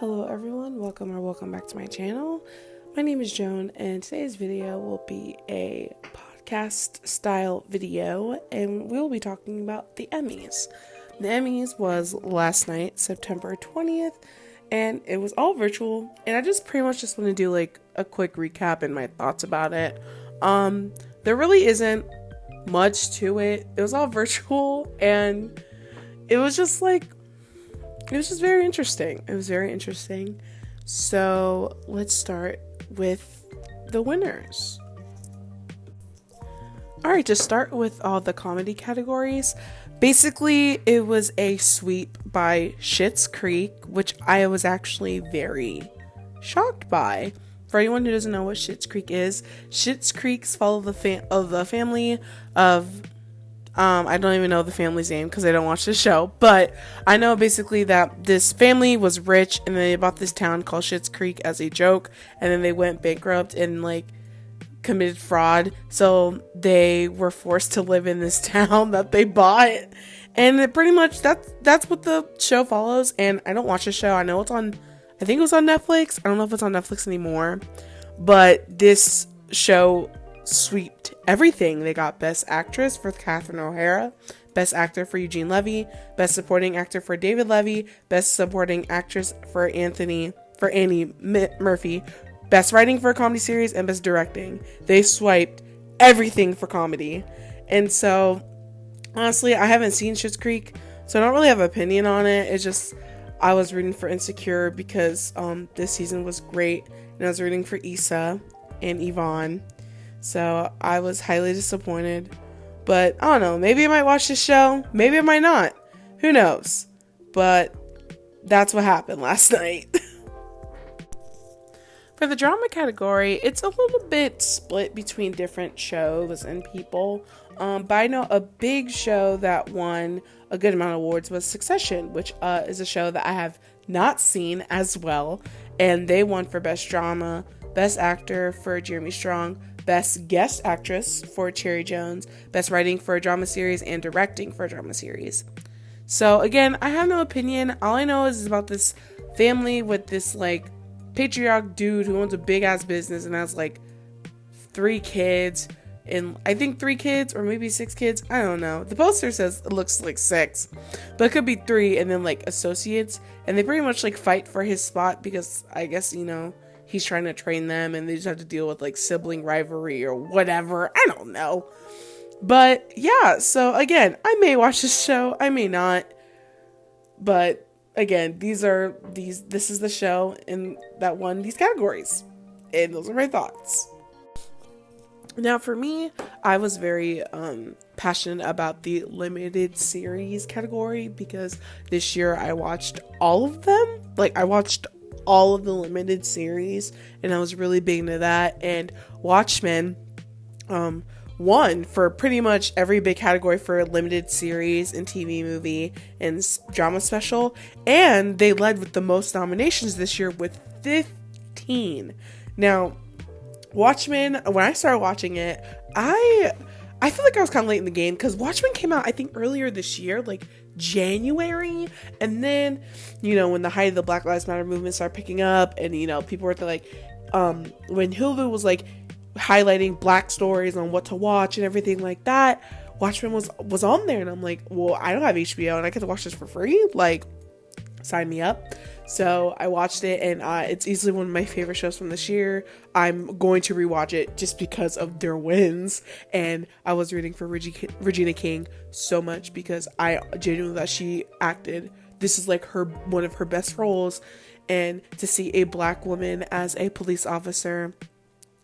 Hello everyone, welcome back to my channel. My name is Joan and today's video will be a podcast style video and we'll be talking about the Emmys. The Emmys was last night, September 20th, and it was all virtual, and I just pretty much just want to do like a quick recap and my thoughts about it. There really isn't much to it. It was all virtual and it was just very interesting. It was very interesting. So let's start with the winners. Alright, to start with all the comedy categories, basically it was a sweep by Schitt's Creek, which I was actually very shocked by. For anyone who doesn't know what Schitt's Creek is, Schitt's Creek's follow the family of I don't even know the family's name because I don't watch the show, but I know basically that this family was rich and they bought this town called Schitt's Creek as a joke, and then they went bankrupt and committed fraud, so they were forced to live in this town that they bought, and it pretty much that's what the show follows. And I don't watch the show. I know it's on, I think it was on Netflix. I don't know if it's on Netflix anymore, but this show sweeped everything. They got Best Actress for Catherine O'Hara, Best Actor for Eugene Levy, Best Supporting Actor for David Levy, Best Supporting Actress for Annie Murphy, Best Writing for a Comedy Series, and Best Directing. They swiped everything for comedy. And so, honestly, I haven't seen Schitt's Creek, so I don't really have an opinion on it. It's just, I was rooting for Insecure because this season was great, and I was rooting for Issa and Yvonne. So I was highly disappointed, but I don't know, maybe I might watch this show, maybe I might not, who knows, but that's what happened last night. For the drama category, it's a little bit split between different shows and people, but I know a big show that won a good amount of awards was Succession, which is a show that I have not seen as well, and they won for Best Drama, Best Actor for Jeremy Strong, Best Guest Actress for Cherry Jones, Best Writing for a Drama Series, and Directing for a Drama Series. So again, I have no opinion. All I know is about this family with this patriarch dude who owns a big ass business and has 3 kids, and I think 3 kids or maybe 6 kids. I don't know. The poster says it looks like 6, but it could be 3 and then associates, and they pretty much fight for his spot because I guess he's trying to train them and they just have to deal with sibling rivalry or whatever. I don't know. But yeah, so again, I may watch this show, I may not. But again, this is the show that won these categories. And those are my thoughts. Now for me, I was very passionate about the limited series category because this year I watched all of them. I watched all of the limited series, and I was really big into that. And Watchmen won for pretty much every big category for limited series and TV movie and drama special, and they led with the most nominations this year with 15. Now Watchmen, when I started watching it, I feel like I was kind of late in the game because Watchmen came out I think earlier this year, January, and then when the height of the Black Lives Matter movement started picking up, and people were when Hulu was highlighting black stories on what to watch and everything like that, Watchmen was on there, and I'm well, I don't have HBO and I get to watch this for free, sign me up. So I watched it, and it's easily one of my favorite shows from this year. I'm going to rewatch it just because of their wins, and I was rooting for Regina King so much because I genuinely thought she acted. This is one of her best roles, and to see a black woman as a police officer,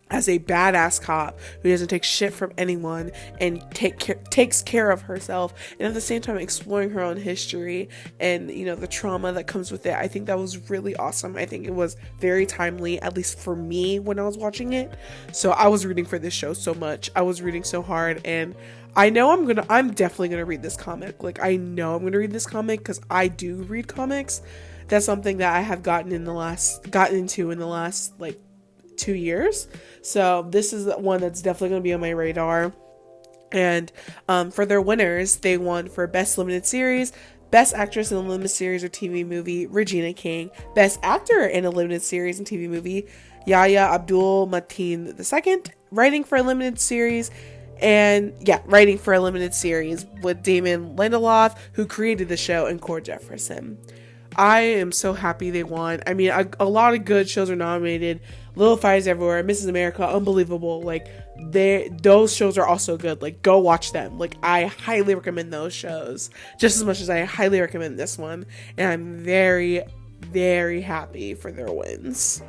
as a badass cop who doesn't take shit from anyone and takes care of herself, and at the same time exploring her own history and the trauma that comes with it. I think that was really awesome. I think it was very timely, at least for me when I was watching it. So I was rooting for this show so much. I was rooting so hard, and I know I'm definitely gonna read this comic. I know I'm gonna read this comic because I do read comics. That's something that I have gotten into in the last 2 years. So this is one that's definitely going to be on my radar. And for their winners, they won for Best Limited Series, Best Actress in a Limited Series or TV Movie, Regina King. Best Actor in a Limited Series and TV Movie, Yahya Abdul Mateen II. Writing for a Limited Series, writing for a limited series with Damon Lindelof, who created the show, and Cord Jefferson. I am so happy they won. I mean, a lot of good shows are nominated. Little Fires Everywhere, Mrs. America, unbelievable. Like, those shows are also good. Like, go watch them. Like, I highly recommend those shows just as much as I highly recommend this one. And I'm very, very happy for their wins.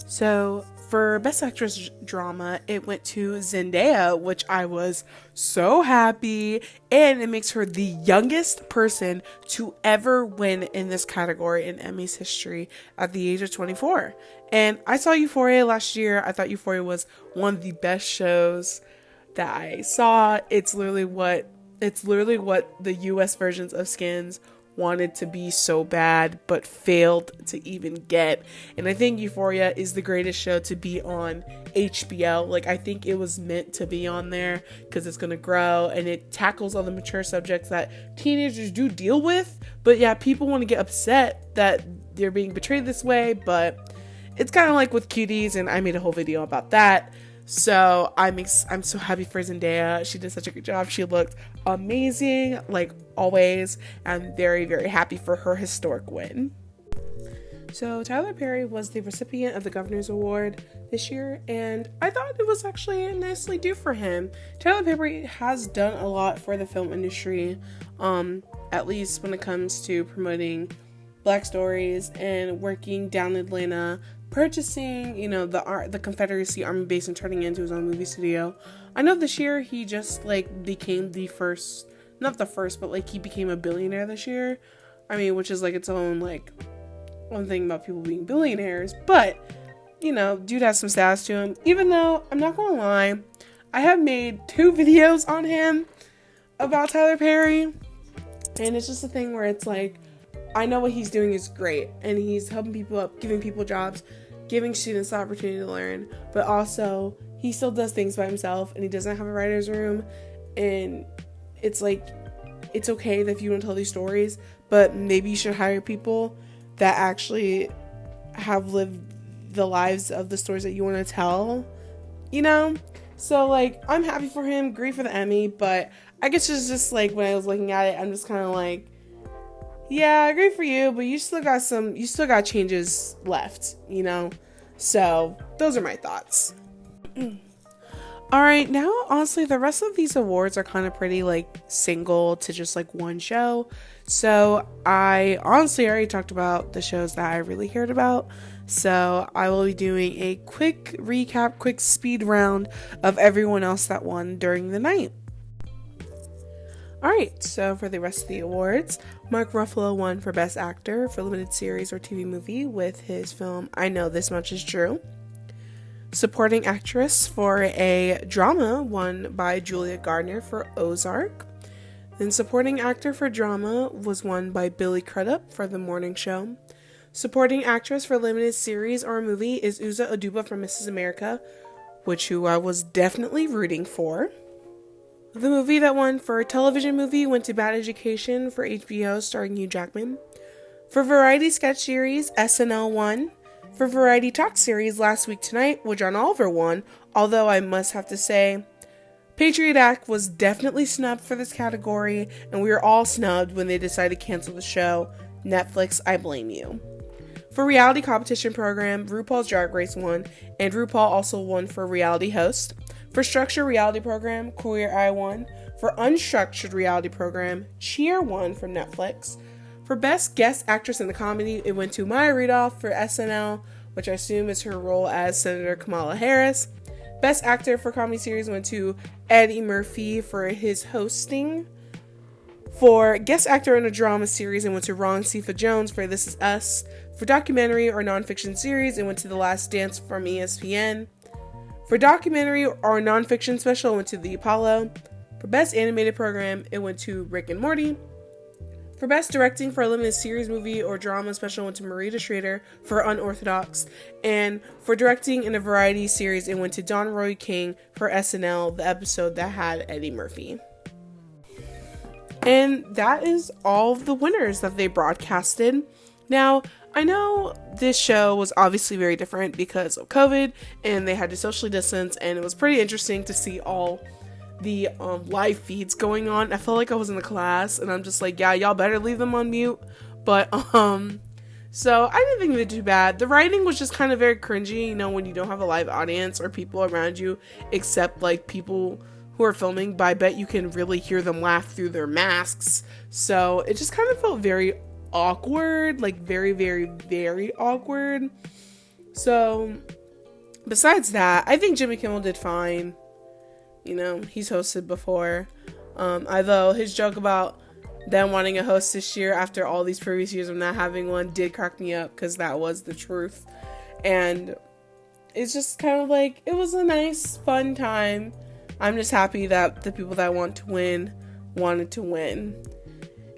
So, for Best Actress Drama, it went to Zendaya, which I was so happy, and it makes her the youngest person to ever win in this category in Emmys history at the age of 24. And I saw Euphoria last year. I thought Euphoria was one of the best shows that I saw. It's literally what the US versions of Skins wanted to be so bad but failed to even get. And I think Euphoria is the greatest show to be on HBO. Like, I think it was meant to be on there because it's gonna grow and it tackles all the mature subjects that teenagers do deal with. But yeah, people want to get upset that they're being betrayed this way, but it's kind of like with Cuties, and I made a whole video about that. So I'm so happy for Zendaya. She did such a good job. She looked amazing, like always. I'm very, very happy for her historic win. So Tyler Perry was the recipient of the Governor's Award this year, and I thought it was actually nicely due for him. Tyler Perry has done a lot for the film industry, at least when it comes to promoting Black stories and working down in Atlanta, purchasing, the Confederacy Army base and turning it into his own movie studio. I know this year he just became he became a billionaire this year. I mean, which is its own one thing about people being billionaires, but dude has some status to him. Even though I'm not gonna lie, I have made 2 videos on him about Tyler Perry, and it's just a thing where it's I know what he's doing is great, and he's helping people up, giving people jobs, giving students the opportunity to learn, but also he still does things by himself, and he doesn't have a writer's room, and it's it's okay if you don't tell these stories, but maybe you should hire people that actually have lived the lives of the stories that you want to tell, So, I'm happy for him, great for the Emmy, but I guess it's just, when I was looking at it, I'm just kind of yeah, great for you, but you still got changes left, So, those are my thoughts. Alright, now, honestly, the rest of these awards are kind of pretty, single to just, one show. So, I honestly already talked about the shows that I really cared about. So, I will be doing a quick recap, quick speed round of everyone else that won during the night. Alright, so for the rest of the awards, Mark Ruffalo won for Best Actor for Limited Series or TV Movie with his film I Know This Much Is True. Supporting Actress for a Drama won by Julia Gardner for Ozark. Then Supporting Actor for Drama was won by Billy Crudup for The Morning Show. Supporting Actress for Limited Series or Movie is Uzo Aduba for Mrs. America, who I was definitely rooting for. The movie that won for Television Movie went to Bad Education for HBO starring Hugh Jackman. For Variety Sketch Series, SNL won. For Variety Talk Series, Last Week Tonight, John Oliver won, although I must have to say, Patriot Act was definitely snubbed for this category, and we were all snubbed when they decided to cancel the show. Netflix, I blame you. For Reality Competition Program, RuPaul's Drag Race won, and RuPaul also won for Reality Host. For Structured Reality Program, Queer Eye won. For Unstructured Reality Program, Cheer won from Netflix. For Best Guest Actress in a Comedy, it went to Maya Rudolph for SNL, which I assume is her role as Senator Kamala Harris. Best Actor for Comedy Series went to Eddie Murphy for his hosting. For Guest Actor in a Drama Series, it went to Ron Cephas Jones for This Is Us. For Documentary or Nonfiction Series, it went to The Last Dance from ESPN. For Documentary or Nonfiction Special, it went to The Apollo. For Best Animated Program, it went to Rick and Morty. For Best Directing for a Limited Series, Movie, or Drama Special, it went to Marita Schrader for Unorthodox. And for Directing in a Variety Series, it went to Don Roy King for SNL, the episode that had Eddie Murphy. And that is all of the winners that they broadcasted. Now, I know this show was obviously very different because of COVID and they had to socially distance, and it was pretty interesting to see all the live feeds going on. I felt like I was in a class and I'm just like, yeah, y'all better leave them on mute. But so I didn't think they did too bad. The writing was just kind of very cringy, you know, when you don't have a live audience or people around you except like people who are filming, but I bet you can really hear them laugh through their masks. So it just kind of felt very awkward, like very, very, very awkward. So besides that, I think Jimmy Kimmel did fine. You know, he's hosted before. Although his joke about them wanting a host this year after all these previous years of not having one did crack me up, because that was the truth. And it's just kind of like, it was a nice, fun time. I'm just happy that the people that want to win wanted to win.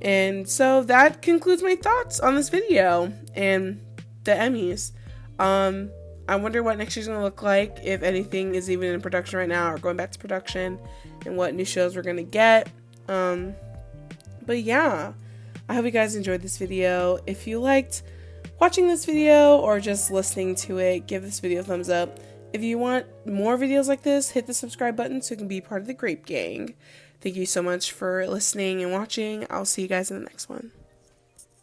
And so that concludes my thoughts on this video and the Emmys. I wonder what next year's going to look like, if anything is even in production right now or going back to production, and what new shows we're going to get. But yeah, I hope you guys enjoyed this video. If you liked watching this video or just listening to it, give this video a thumbs up. If you want more videos like this, hit the subscribe button so you can be part of the Grape Gang. Thank you so much for listening and watching. I'll see you guys in the next one.